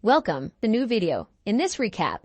Welcome to the new video. In this recap,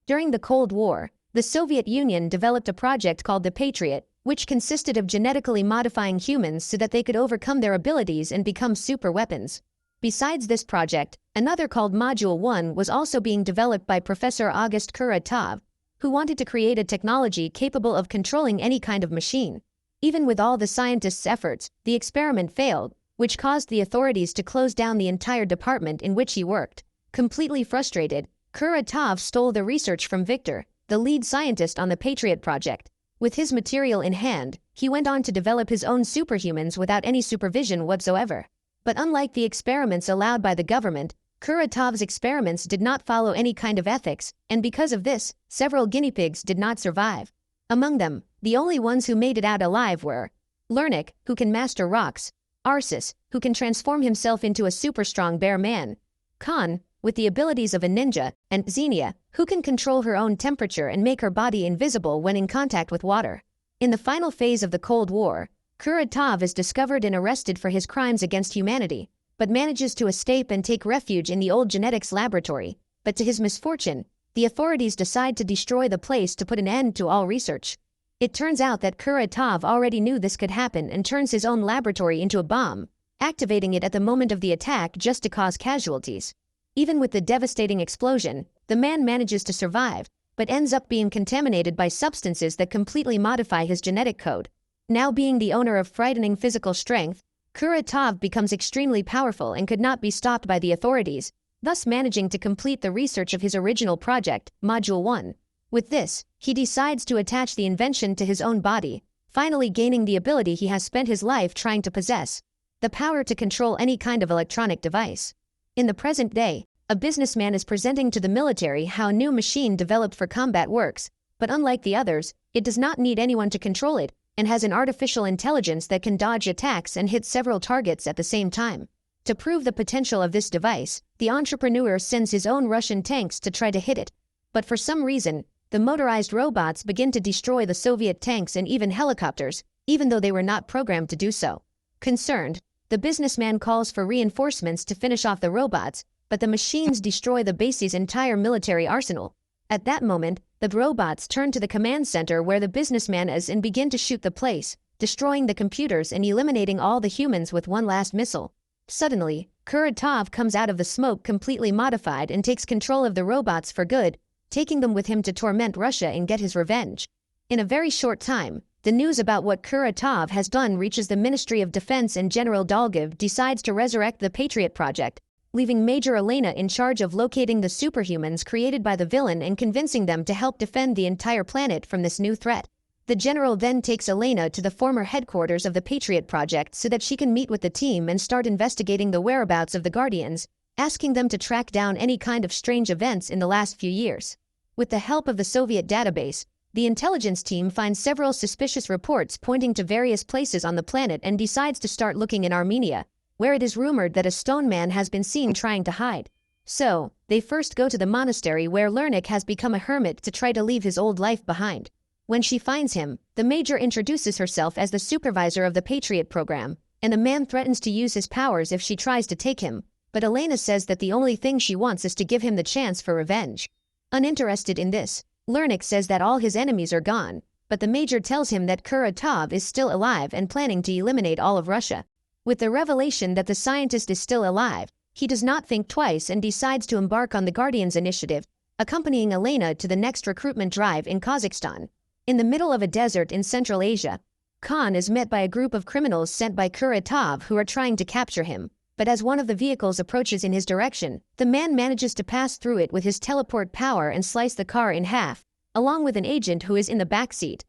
during the Cold War, the Soviet Union developed a project called the Patriot, which consisted of genetically modifying humans so that they could overcome their abilities and become super weapons. Besides this project, another called Module 1 was also being developed by Professor August Kuratov, who wanted to create a technology capable of controlling any kind of machine. Even with all the scientists' efforts, the experiment failed, which caused the authorities to close down the entire department in which he worked. Completely frustrated, Kuratov stole the research from Victor, the lead scientist on the Patriot project. With his material in hand, he went on to develop his own superhumans without any supervision whatsoever. But unlike the experiments allowed by the government, Kuratov's experiments did not follow any kind of ethics, and because of this, several guinea pigs did not survive. Among them, the only ones who made it out alive were Lernik, who can master rocks, Arsis, who can transform himself into a super strong bear man, Khan, with the abilities of a ninja, and Xenia, who can control her own temperature and make her body invisible when in contact with water. In the final phase of the Cold War, Kuratov is discovered and arrested for his crimes against humanity, but manages to escape and take refuge in the old genetics laboratory. But to his misfortune, the authorities decide to destroy the place to put an end to all research. It turns out that Kuratov already knew this could happen and turns his own laboratory into a bomb, activating it at the moment of the attack just to cause casualties. Even with the devastating explosion, the man manages to survive, but ends up being contaminated by substances that completely modify his genetic code. Now being the owner of frightening physical strength, Kuratov becomes extremely powerful and could not be stopped by the authorities, thus managing to complete the research of his original project, Module 1. With this, he decides to attach the invention to his own body, finally gaining the ability he has spent his life trying to possess: the power to control any kind of electronic device. In the present day, a businessman is presenting to the military how a new machine developed for combat works, but unlike the others, it does not need anyone to control it, and has an artificial intelligence that can dodge attacks and hit several targets at the same time. To prove the potential of this device, the entrepreneur sends his own Russian tanks to try to hit it. But for some reason, the motorized robots begin to destroy the Soviet tanks and even helicopters, even though they were not programmed to do so. Concerned, the businessman calls for reinforcements to finish off the robots, but the machines destroy the base's entire military arsenal. At that moment, the robots turn to the command center where the businessman is and begin to shoot the place, destroying the computers and eliminating all the humans with one last missile. Suddenly, Kuratov comes out of the smoke completely modified and takes control of the robots for good, taking them with him to torment Russia and get his revenge. In a very short time, the news about what Kuratov has done reaches the Ministry of Defense, and General Dolgov decides to resurrect the Patriot project, leaving Major Elena in charge of locating the superhumans created by the villain and convincing them to help defend the entire planet from this new threat. The general then takes Elena to the former headquarters of the Patriot project so that she can meet with the team and start investigating the whereabouts of the Guardians, asking them to track down any kind of strange events in the last few years. With the help of the Soviet database, the intelligence team finds several suspicious reports pointing to various places on the planet and decides to start looking in Armenia, where it is rumored that a stone man has been seen trying to hide. So, they first go to the monastery where Lernik has become a hermit to try to leave his old life behind. When she finds him, the major introduces herself as the supervisor of the Patriot program, and the man threatens to use his powers if she tries to take him, but Elena says that the only thing she wants is to give him the chance for revenge. Uninterested in this, Lernik says that all his enemies are gone, but the major tells him that Kuratov is still alive and planning to eliminate all of Russia. With the revelation that the scientist is still alive, he does not think twice and decides to embark on the Guardians initiative, accompanying Elena to the next recruitment drive in Kazakhstan. In the middle of a desert in Central Asia, Khan is met by a group of criminals sent by Kuratov who are trying to capture him. But as one of the vehicles approaches in his direction, the man manages to pass through it with his teleport power and slice the car in half, along with an agent who is in the back seat.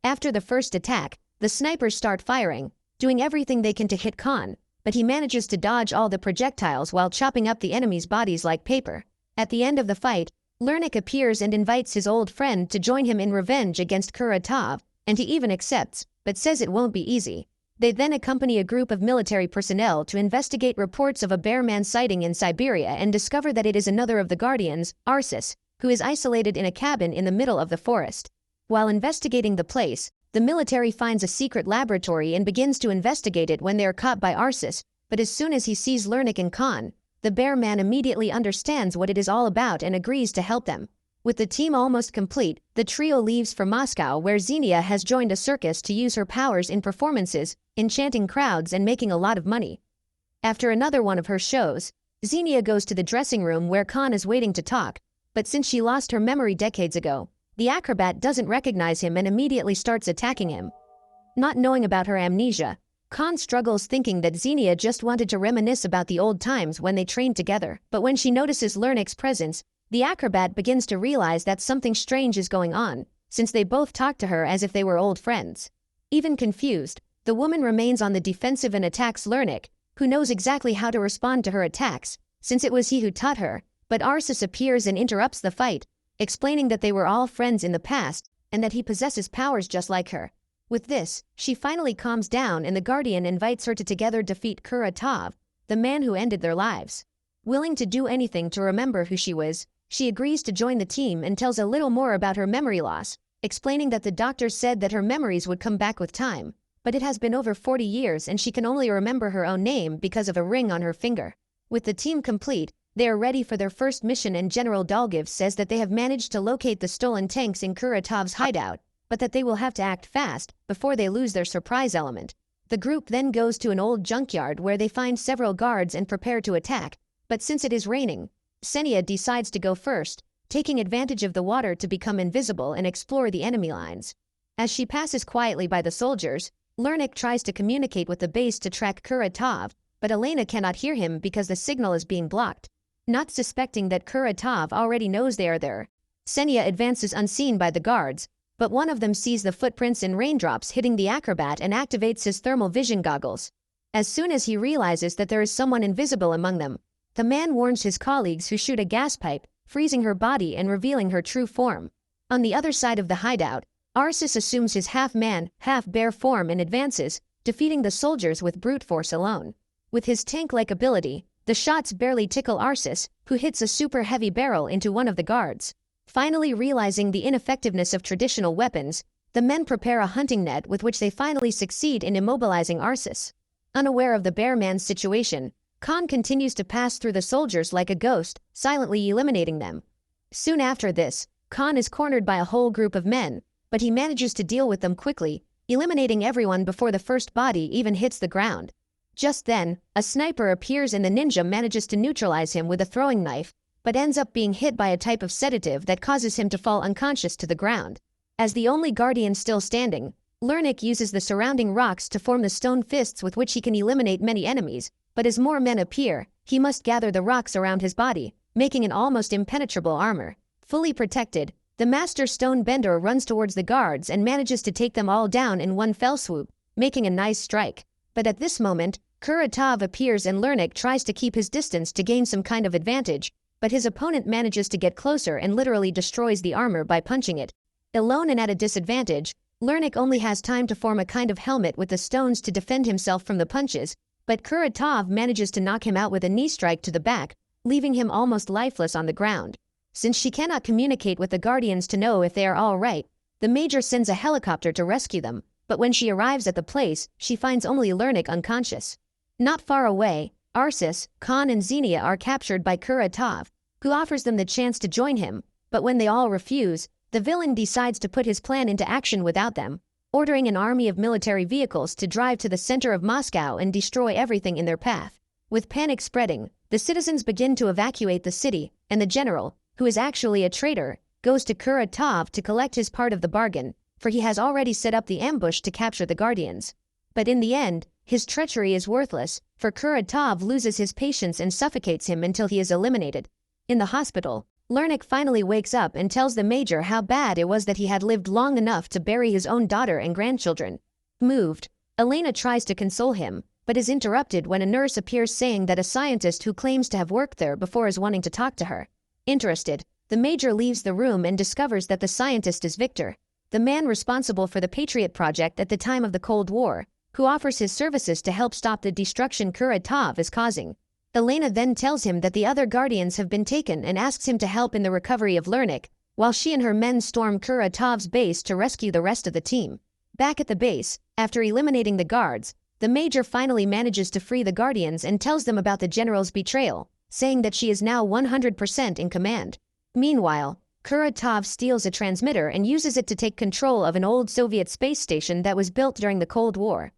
After the first attack, the snipers start firing, doing everything they can to hit Khan, but he manages to dodge all the projectiles while chopping up the enemies' bodies like paper. At the end of the fight, Lernik appears and invites his old friend to join him in revenge against Kuratov, and he even accepts, but says it won't be easy. They then accompany a group of military personnel to investigate reports of a bear man sighting in Siberia and discover that it is another of the Guardians, Arsis, who is isolated in a cabin in the middle of the forest. While investigating the place, the military finds a secret laboratory and begins to investigate it when they are caught by Arsis, but as soon as he sees Lernik and Khan, the bear man immediately understands what it is all about and agrees to help them. With the team almost complete, the trio leaves for Moscow, where Xenia has joined a circus to use her powers in performances, enchanting crowds and making a lot of money. After another one of her shows, Xenia goes to the dressing room where Khan is waiting to talk, but since she lost her memory decades ago, the acrobat doesn't recognize him and immediately starts attacking him. Not knowing about her amnesia, Khan struggles, thinking that Xenia just wanted to reminisce about the old times when they trained together, but when she notices Lernik's presence, the acrobat begins to realize that something strange is going on, since they both talk to her as if they were old friends. Even confused, the woman remains on the defensive and attacks Lernik, who knows exactly how to respond to her attacks, since it was he who taught her, but Arsis appears and interrupts the fight, explaining that they were all friends in the past, and that he possesses powers just like her. With this, she finally calms down and the Guardian invites her to together defeat Kuratov, the man who ended their lives. Willing to do anything to remember who she was, she agrees to join the team and tells a little more about her memory loss, explaining that the doctor said that her memories would come back with time, but it has been over 40 years and she can only remember her own name because of a ring on her finger. With the team complete, they are ready for their first mission, and General Dolgiv says that they have managed to locate the stolen tanks in Kuratov's hideout, but that they will have to act fast before they lose their surprise element. The group then goes to an old junkyard where they find several guards and prepare to attack, but since it is raining, Xenia decides to go first, taking advantage of the water to become invisible and explore the enemy lines. As she passes quietly by the soldiers, Lernik tries to communicate with the base to track Kuratov, but Elena cannot hear him because the signal is being blocked. Not suspecting that Kuratov already knows they are there, Xenia advances unseen by the guards, but one of them sees the footprints in raindrops hitting the acrobat and activates his thermal vision goggles. As soon as he realizes that there is someone invisible among them, the man warns his colleagues, who shoot a gas pipe, freezing her body and revealing her true form. On the other side of the hideout, Arsis assumes his half-man, half-bear form and advances, defeating the soldiers with brute force alone. With his tank-like ability, the shots barely tickle Arsis, who hits a super heavy barrel into one of the guards. Finally realizing the ineffectiveness of traditional weapons, the men prepare a hunting net with which they finally succeed in immobilizing Arsis. Unaware of the bear man's situation, Khan continues to pass through the soldiers like a ghost, silently eliminating them. Soon after this, Khan is cornered by a whole group of men, but he manages to deal with them quickly, eliminating everyone before the first body even hits the ground. Just then, a sniper appears and the ninja manages to neutralize him with a throwing knife, but ends up being hit by a type of sedative that causes him to fall unconscious to the ground. As the only guardian still standing, Lernik uses the surrounding rocks to form the stone fists with which he can eliminate many enemies, but as more men appear, he must gather the rocks around his body, making an almost impenetrable armor. Fully protected, the master stone bender runs towards the guards and manages to take them all down in one fell swoop, making a nice strike. But at this moment, Kuratov appears and Lernik tries to keep his distance to gain some kind of advantage, but his opponent manages to get closer and literally destroys the armor by punching it. Alone and at a disadvantage, Lernik only has time to form a kind of helmet with the stones to defend himself from the punches, but Kuratov manages to knock him out with a knee strike to the back, leaving him almost lifeless on the ground. Since she cannot communicate with the Guardians to know if they are all right, the Major sends a helicopter to rescue them, but when she arrives at the place, she finds only Lernik unconscious. Not far away, Arsis, Khan and Xenia are captured by Kuratov, who offers them the chance to join him, but when they all refuse, the villain decides to put his plan into action without them, ordering an army of military vehicles to drive to the center of Moscow and destroy everything in their path. With panic spreading, the citizens begin to evacuate the city, and the general, who is actually a traitor, goes to Kuratov to collect his part of the bargain, for he has already set up the ambush to capture the Guardians. But in the end, his treachery is worthless, for Kuratov loses his patience and suffocates him until he is eliminated. In the hospital, Lernik finally wakes up and tells the Major how bad it was that he had lived long enough to bury his own daughter and grandchildren. Moved, Elena tries to console him, but is interrupted when a nurse appears saying that a scientist who claims to have worked there before is wanting to talk to her. Interested, the Major leaves the room and discovers that the scientist is Victor, the man responsible for the Patriot Project at the time of the Cold War, who offers his services to help stop the destruction Kuratov is causing. Elena then tells him that the other Guardians have been taken and asks him to help in the recovery of Lernik, while she and her men storm Kuratov's base to rescue the rest of the team. Back at the base, after eliminating the guards, the Major finally manages to free the Guardians and tells them about the General's betrayal, saying that she is now 100% in command. Meanwhile, Kuratov steals a transmitter and uses it to take control of an old Soviet space station that was built during the Cold War.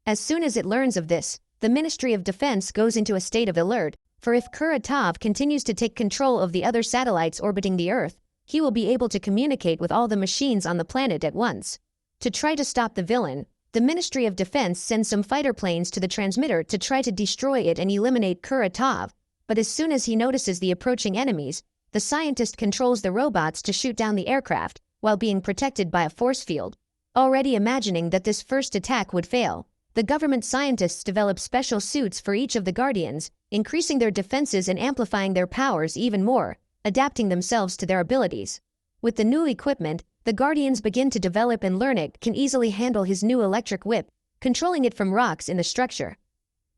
As soon as it learns of this, the Ministry of Defense goes into a state of alert, for if Kuratov continues to take control of the other satellites orbiting the Earth, he will be able to communicate with all the machines on the planet at once. To try to stop the villain, the Ministry of Defense sends some fighter planes to the transmitter to try to destroy it and eliminate Kuratov, but as soon as he notices the approaching enemies, the scientist controls the robots to shoot down the aircraft, while being protected by a force field. Already imagining that this first attack would fail, the government scientists develop special suits for each of the Guardians, increasing their defenses and amplifying their powers even more, adapting themselves to their abilities. With the new equipment, the Guardians begin to develop and Lernik can easily handle his new electric whip, controlling it from rocks in the structure.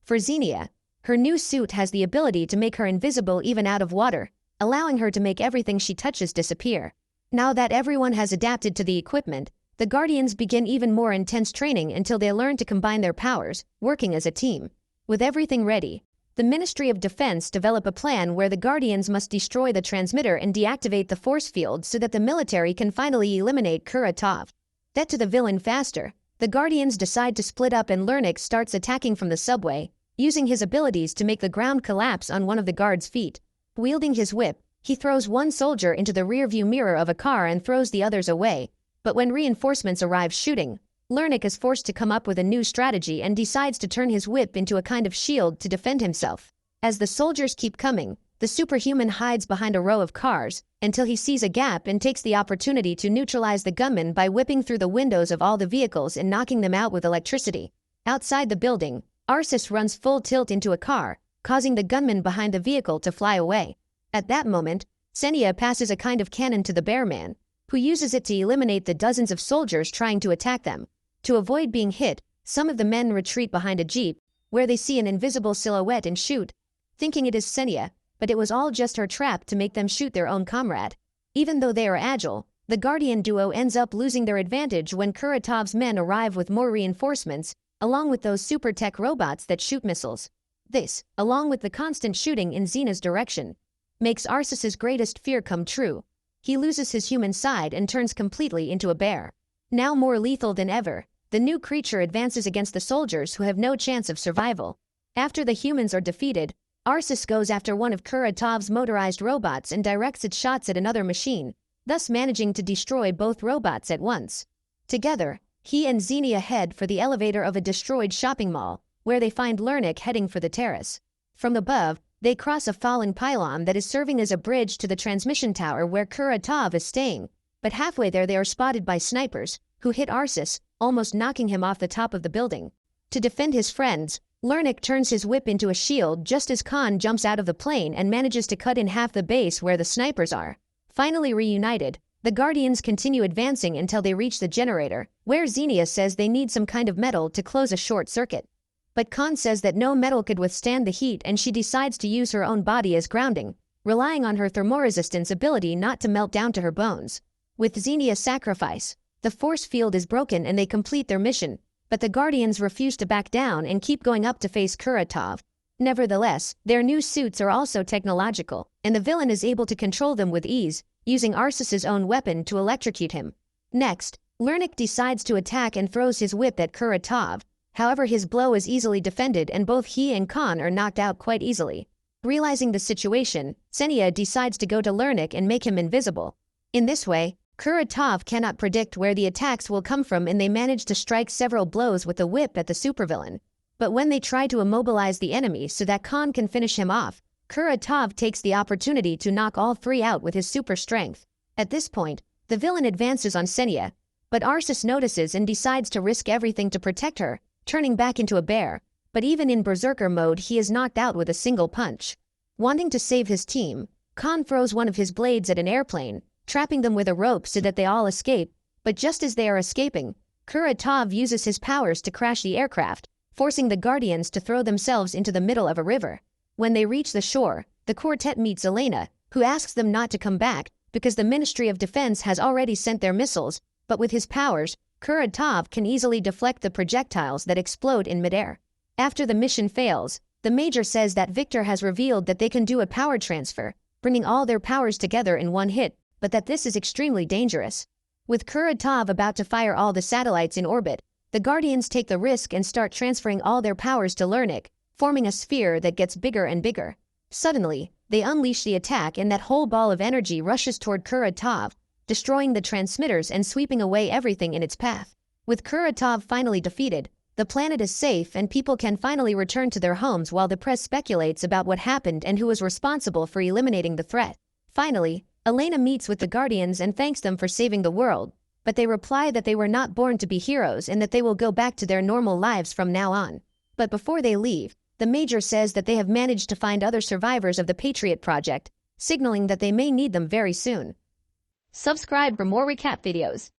For Xenia, her new suit has the ability to make her invisible even out of water, allowing her to make everything she touches disappear. Now that everyone has adapted to the equipment, the Guardians begin even more intense training until they learn to combine their powers, working as a team. With everything ready, the Ministry of Defense develop a plan where the Guardians must destroy the transmitter and deactivate the force field so that the military can finally eliminate Kuratov. Get to the villain faster, the Guardians decide to split up and Lernik starts attacking from the subway, using his abilities to make the ground collapse on one of the guards' feet. Wielding his whip, he throws one soldier into the rearview mirror of a car and throws the others away. But when reinforcements arrive shooting, Lernik is forced to come up with a new strategy and decides to turn his whip into a kind of shield to defend himself. As the soldiers keep coming, the superhuman hides behind a row of cars until he sees a gap and takes the opportunity to neutralize the gunmen by whipping through the windows of all the vehicles and knocking them out with electricity. Outside the building, Arsis runs full tilt into a car, causing the gunman behind the vehicle to fly away. At that moment, Xenia passes a kind of cannon to the bearman, who uses it to eliminate the dozens of soldiers trying to attack them. To avoid being hit, some of the men retreat behind a jeep, where they see an invisible silhouette and shoot, thinking it is Xenia, but it was all just her trap to make them shoot their own comrade. Even though they are agile, the Guardian duo ends up losing their advantage when Kuratov's men arrive with more reinforcements, along with those super tech robots that shoot missiles. This, along with the constant shooting in Xena's direction, makes Arsis's greatest fear come true. He loses his human side and turns completely into a bear. Now more lethal than ever, the new creature advances against the soldiers who have no chance of survival. After the humans are defeated, Arsis goes after one of Kuratov's motorized robots and directs its shots at another machine, thus managing to destroy both robots at once. Together, he and Xenia head for the elevator of a destroyed shopping mall, where they find Lernik heading for the terrace. From above, they cross a fallen pylon that is serving as a bridge to the transmission tower where Kuratov is staying, but halfway there they are spotted by snipers, who hit Arsis, almost knocking him off the top of the building. To defend his friends, Lernik turns his whip into a shield just as Khan jumps out of the plane and manages to cut in half the base where the snipers are. Finally reunited, the Guardians continue advancing until they reach the generator, where Xenia says they need some kind of metal to close a short circuit. But Khan says that no metal could withstand the heat and she decides to use her own body as grounding, relying on her thermoresistance ability not to melt down to her bones. With Xenia's sacrifice, the force field is broken and they complete their mission, but the Guardians refuse to back down and keep going up to face Kuratov. Nevertheless, their new suits are also technological, and the villain is able to control them with ease, using Arsis's own weapon to electrocute him. Next, Lernik decides to attack and throws his whip at Kuratov. However, his blow is easily defended and both he and Khan are knocked out quite easily. Realizing the situation, Xenia decides to go to Lernik and make him invisible. In this way, Kuratov cannot predict where the attacks will come from and they manage to strike several blows with the whip at the supervillain. But when they try to immobilize the enemy so that Khan can finish him off, Kuratov takes the opportunity to knock all three out with his super strength. At this point, the villain advances on Xenia, but Arsis notices and decides to risk everything to protect her, turning back into a bear, but even in berserker mode he is knocked out with a single punch. Wanting to save his team, Khan throws one of his blades at an airplane, trapping them with a rope so that they all escape, but just as they are escaping, Kuratov uses his powers to crash the aircraft, forcing the Guardians to throw themselves into the middle of a river. When they reach the shore, the quartet meets Elena, who asks them not to come back because the Ministry of Defense has already sent their missiles, but with his powers, Kuratov can easily deflect the projectiles that explode in midair. After the mission fails, The Major says that Victor has revealed that they can do a power transfer, bringing all their powers together in one hit, but that this is extremely dangerous. With Kuratov about to fire all the satellites in orbit, the Guardians take the risk and start transferring all their powers to Lernik, forming a sphere that gets bigger and bigger. Suddenly, they unleash the attack and that whole ball of energy rushes toward Kuratov, destroying the transmitters and sweeping away everything in its path. With Kuratov finally defeated, the planet is safe and people can finally return to their homes while the press speculates about what happened and who was responsible for eliminating the threat. Finally, Elena meets with the Guardians and thanks them for saving the world, but they reply that they were not born to be heroes and that they will go back to their normal lives from now on. But before they leave, the Major says that they have managed to find other survivors of the Patriot Project, signaling that they may need them very soon. Subscribe for more recap videos.